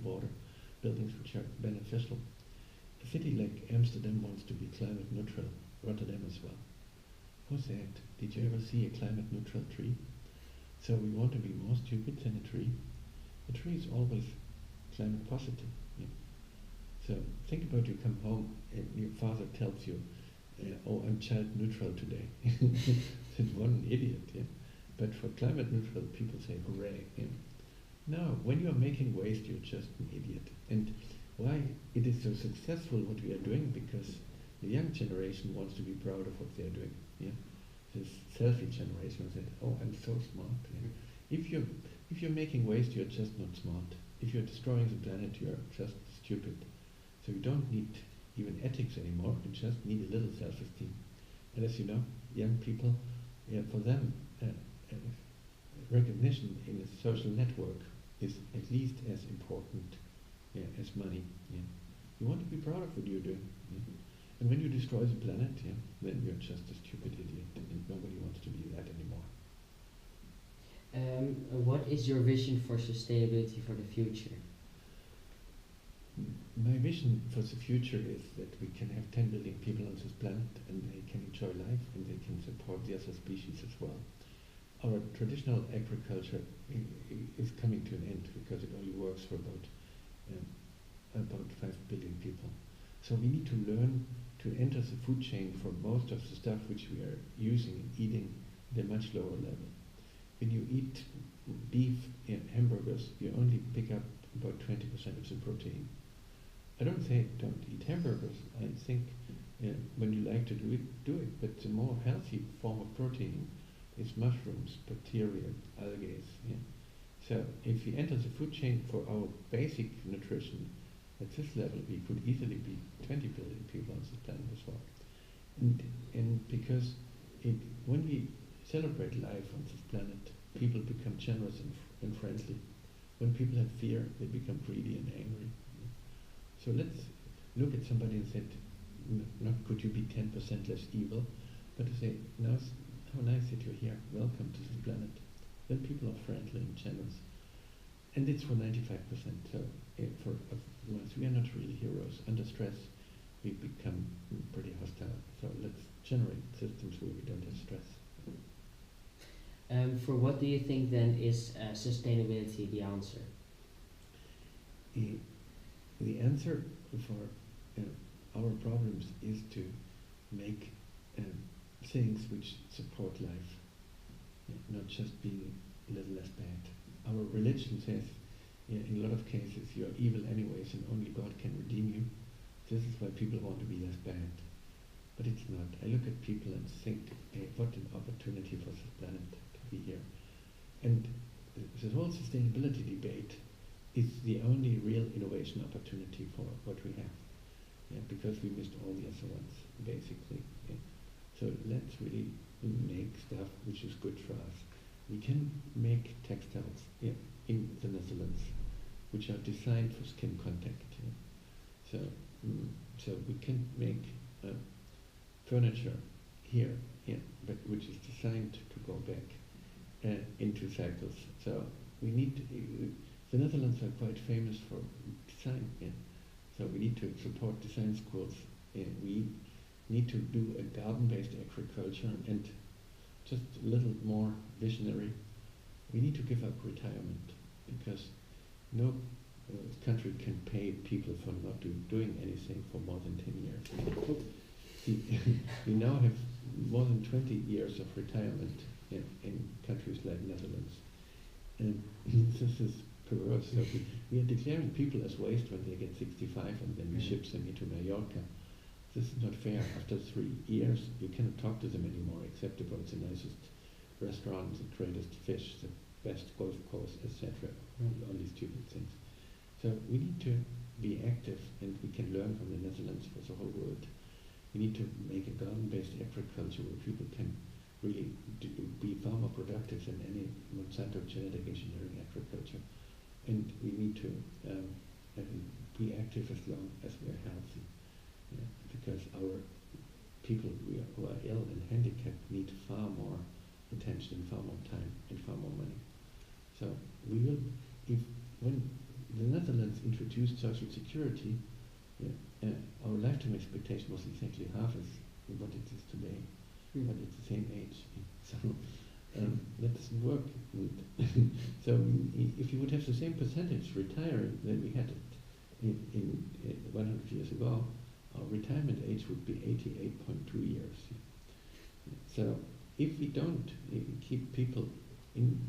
border buildings which are beneficial. A city like Amsterdam wants to be climate neutral, Rotterdam as well. Who said, did you ever see a climate neutral tree? So we want to be more stupid than a tree. A tree is always climate positive. Yeah. So think about you come home and your father tells you, oh, I'm child neutral today. It's one idiot, yeah. But for climate neutral, people say hooray. Yeah. No, when you're making waste, you're just an idiot. And why it is so successful what we are doing, because the young generation wants to be proud of what they are doing. Yeah. This selfie generation said, oh, I'm so smart. Yeah. If you're making waste, you're just not smart. If you're destroying the planet, you're just stupid. So you don't need even ethics anymore, you just need a little self-esteem. And as you know, young people, yeah, for them, recognition in a social network is at least as important, yeah, as money. Yeah. You want to be proud of what you're doing. Yeah. And when you destroy the planet, yeah, then you're just a stupid idiot, and nobody wants to be that anymore. What is your vision for sustainability for the future? My vision for the future is that we can have 10 billion people on this planet and they can enjoy life and they can support the other species as well. Our traditional agriculture is coming to an end because it only works for about 5 billion people. So we need to learn to enter the food chain for most of the stuff which we are using and eating at a much lower level. When you eat beef and hamburgers, you only pick up about 20% of the protein. I don't say don't eat hamburgers. I think when you like to do it. But the more healthy form of protein is mushrooms, bacteria, algae. Yeah? So if we enter the food chain for our basic nutrition, at this level we could easily be 20 billion people on this planet as well. And because when we celebrate life on this planet, people become generous and friendly. When people have fear, they become greedy and angry. So let's look at somebody and say, not could you be 10% less evil, but to say, now how nice that you're here, welcome to this planet. Then people are friendly and generous. And it's for 95%. So for once we are not really heroes. Under stress, we become pretty hostile. So let's generate systems where we don't have stress. For what do you think then is sustainability the answer? The answer for our problems is to make things which support life, not just being a little less bad. Our religion says, in a lot of cases, you're evil anyways and only God can redeem you. This is why people want to be less bad. But it's not. I look at people and think, what an opportunity for this planet to be here. And this whole sustainability debate is the only real innovation opportunity for what we have. Yeah, because we missed all the other ones, basically. Yeah. So let's really make stuff which is good for us. We can make textiles in the Netherlands, which are designed for skin contact. Yeah. So we can make furniture here, but which is designed to go back into cycles. So we need the Netherlands are quite famous for design. Yeah. So we need to support design schools. We need to do a garden-based agriculture and just a little more visionary. We need to give up retirement because no country can pay people for not doing anything for more than 10 years. We now have more than 20 years of retirement in countries like Netherlands. And this is perverse. So we are declaring people as waste when they get 65 and then we ship them into Mallorca. This is not fair. After 3 years, you cannot talk to them anymore except about the nicest restaurant, the greatest fish, the best golf course, etc. All these stupid things. So we need to be active and we can learn from the Netherlands for the whole world. We need to make a garden-based agriculture where people can really be far more productive than any Monsanto genetic engineering agriculture. And we need to be active as long as we are healthy. Yeah, because our people who are ill and handicapped need far more attention, far more time, and far more money. So we will, when the Netherlands introduced social security, our lifetime expectation was exactly half as what it is today, but it's the same age. So that doesn't work. So if you would have the same percentage retiring than we had it in 100 years ago, our retirement age would be 88.2 years. So if we don't keep people in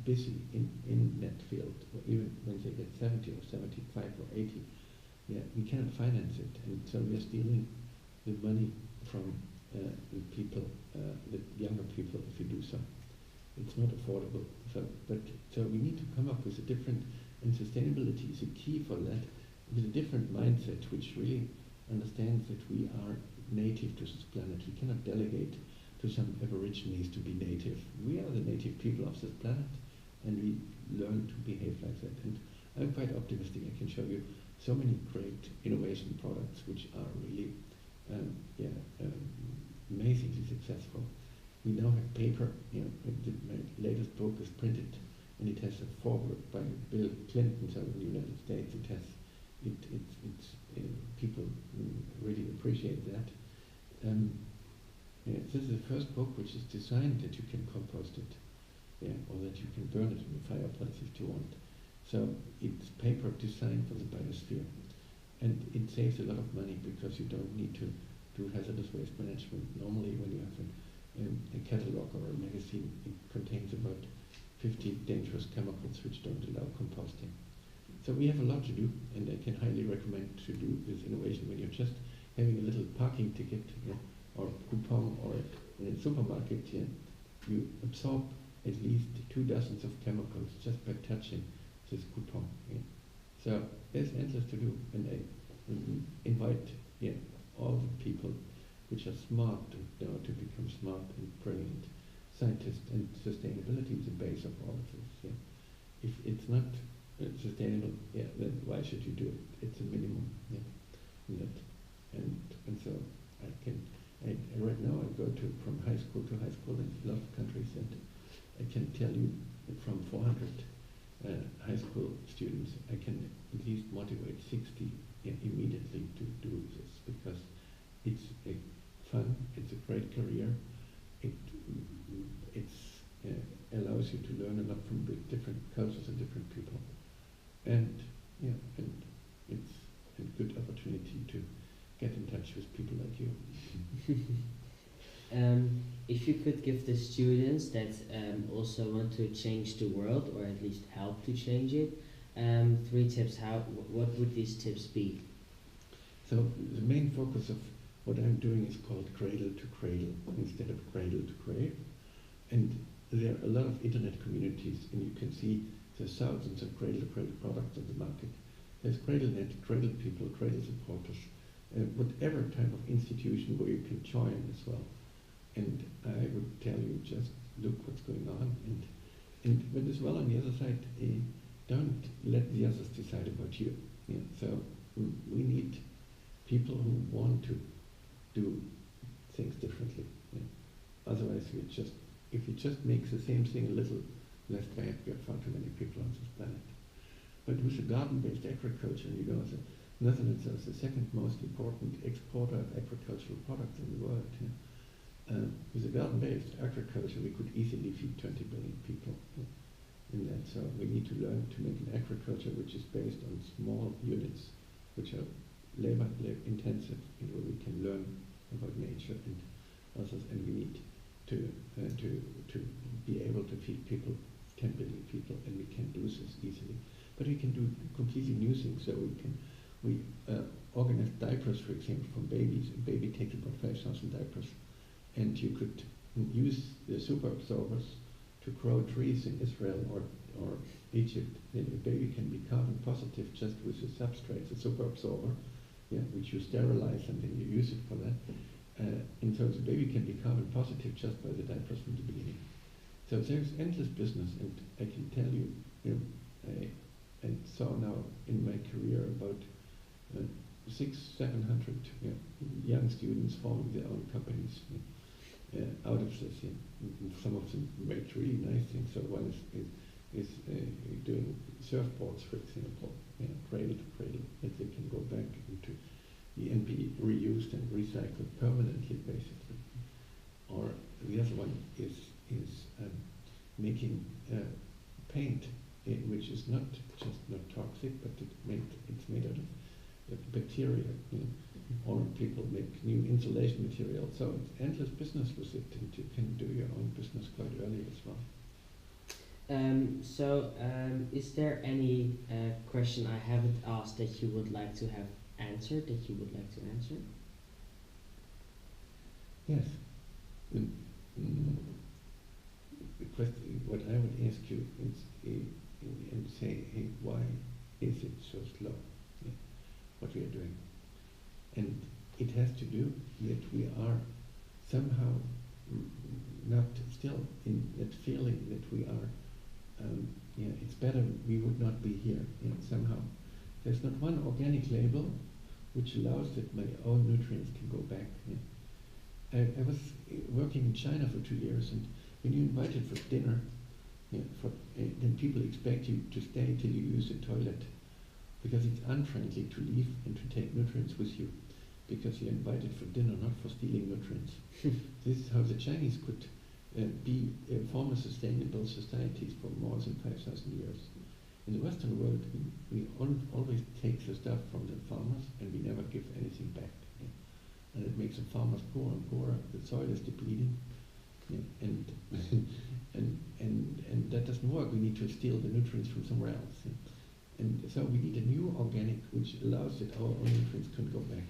busy in that field, or even when they get 70 or 75 or 80, we cannot finance it, and so we are stealing the money from the people, the younger people, if we do so. It's not affordable. So we need to come up with a different, and sustainability is a key for that, with a different mindset, which really understands that we are native to this planet. We cannot delegate to some aborigines to be native. We are the native people of this planet, and we learn to behave like that. And I'm quite optimistic. I can show you so many great innovation products which are really amazingly successful. We now have paper. My latest book is printed, and it has a foreword by Bill Clinton. So in the United States, people really appreciate that. This is the first book which is designed that you can compost it, or that you can burn it in the fireplace if you want. So it's paper designed for the biosphere, and it saves a lot of money because you don't need to do hazardous waste management. Normally, when you have a catalog or a magazine, it contains about 50 dangerous chemicals which don't allow composting. So we have a lot to do, and I can highly recommend to do this innovation when you're just having a little parking ticket, or coupon, or in a supermarket. You absorb at least 2 dozens of chemicals just by touching this coupon. So there's endless to do, and I invite all the people which are smart to become smart and brilliant scientists, and sustainability is the base of all of this. If it's not sustainable, then why should you do it? It's a minimum. And so right now I go from high school to high school in a lot of countries, and I can tell you that from 400 high school students, I can at least motivate 60 immediately to do this, because it's fun, it's a great career, it allows you to learn a lot from different cultures and different people, and it's a good opportunity to get in touch with people like you. If you could give the students that also want to change the world, or at least help to change it, 3 tips, what would these tips be? So the main focus of what I'm doing is called cradle to cradle instead of cradle to grave. And there are a lot of internet communities, and you can see there's thousands of cradle to cradle products on the market. There's CradleNet, Cradle People, Cradle Supporters, whatever type of institution where you can join as well. And I would tell you, just look what's going on, but as well on the other side, don't let the others decide about you. So we need people who want to do things differently. Otherwise, if you just make the same thing a little less bad, we have far too many people on this planet. But with the garden-based agriculture, the Netherlands is the second most important exporter of agricultural products in the world. With the garden-based agriculture, we could easily feed 20 billion people in that. So we need to learn to make an agriculture which is based on small units, which are labor intensive, and where we can learn about nature and others. And we need to be able to feed people, 10 billion people, and we can do this easily. But we can do completely new things. So we organize diapers, for example, from babies. A baby takes about 5,000 diapers. And you could use the super absorbers to grow trees in Israel or Egypt. Then a baby can be carbon positive just with the substrate, the super absorber, which you sterilize, and then you use it for that. And so the baby can be carbon positive just by the diapers from the beginning. So there's endless business, and I can tell you, I saw now in my career about 600-700 young students forming their own companies out of this. And some of them made really nice things. So one is is doing surfboards, for example, cradle to cradle, that they can go back into and be reused and recycled permanently, basically. Or the other one is making paint, which is not just not toxic, but it's made out of bacteria. Or people make new insulation material. So it's endless business with it, and you can do your own business quite early as well. Is there any question I haven't asked that you would like to have answered, that you would like to answer? Yes. The question, what I would ask you is, and say, hey, why is it so slow, what we are doing? And it has to do that we are somehow not still in that feeling that we are, it's better we would not be here, somehow. There's not one organic label which allows that my own nutrients can go back. I was working in China for 2 years, and when you're invited for dinner, then people expect you to stay till you use the toilet, because it's unfriendly to leave and to take nutrients with you, because you're invited for dinner, not for stealing nutrients. This is how the Chinese could form sustainable societies for more than 5,000 years. In the Western world, we always take the stuff from the farmers, and we never give anything back. And it makes the farmers poorer and poorer. The soil is depleting, and that doesn't work. We need to steal the nutrients from somewhere else. And so we need a new organic which allows that our own nutrients can go back.